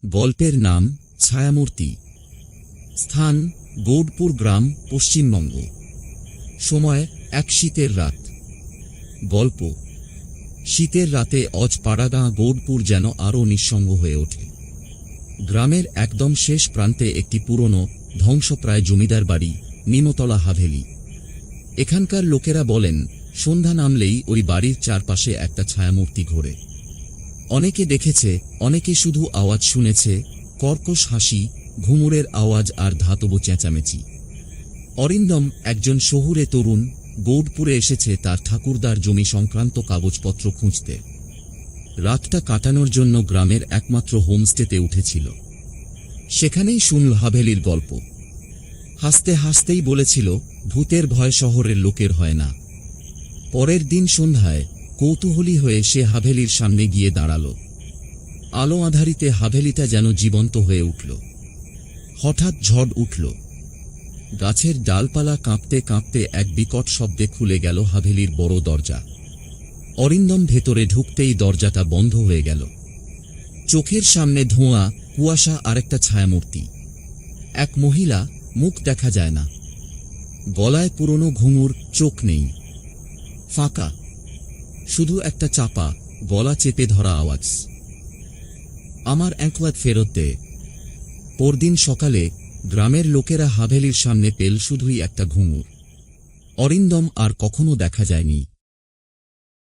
গল্পের নাম ছায়ামূর্তি। স্থান গৌড়পুর গ্রাম, পশ্চিমবঙ্গ। সময় এক শীতের রাত। গল্প। শীতের রাতে অজপাড়াগাঁ গৌড়পুর যেন আরও নিঃসঙ্গ হয়ে ওঠে। গ্রামের একদম শেষ প্রান্তে একটি পুরনো ধ্বংসপ্রায় জমিদার বাড়ি, নিমতলা হাভেলি। এখানকার লোকেরা বলেন, সন্ধ্যা নামলেই ওই বাড়ির চারপাশে একটা ছায়ামূর্তি ঘোরে। অনেকে দেখেছে, অনেকে শুধু আওয়াজ শুনেছে, কর্কশ হাসি, ঘুঙুরের আওয়াজ আর ধাতব চেঁচামেচি। অরিন্দম একজন শহুরে তরুণ, গৌড়পুরে এসেছে তার ঠাকুরদার জমি সংক্রান্ত কাগজপত্র খুঁজতে। রাতটা কাটানোর জন্য গ্রামের একমাত্র হোমস্টেতে উঠেছিল। সেখানেই শুনল হাভেলির গল্প। হাসতে হাসতেই বলেছিল, ভূতের ভয় শহরের লোকের হয় না। পরের দিন সন্ধ্যায় কৌতূহলী হয়ে সে হাভেলির সামনে গিয়ে দাঁড়াল। আলো আধারিতে হাভেলিটা যেন জীবন্ত হয়ে উঠল। হঠাৎ ঝড় উঠল। গাছের ডালপালা কাঁপতে কাঁপতে এক বিকট শব্দে খুলে গেল হাভেলির বড় দরজা। অরিন্দম ভেতরে ঢুকতেই দরজাটা বন্ধ হয়ে গেল। চোখের সামনে ধোঁয়া, কুয়াশা আর একটা ছায়ামূর্তি। এক মহিলা, মুখ দেখা যায় না। গলায় পুরনো ঘুঙুর, চোখ নেই, ফাঁকা। শুধু একটা চাপা, গলা চেপে ধরা আওয়াজ, আমার অ্যাঙ্কওয়াত ফেরত দে। পরদিন সকালে গ্রামের লোকেরা হাভেলির সামনে পেল শুধুই একটা ঘুঙুর। অরিন্দম আর কখনো দেখা যায়নি।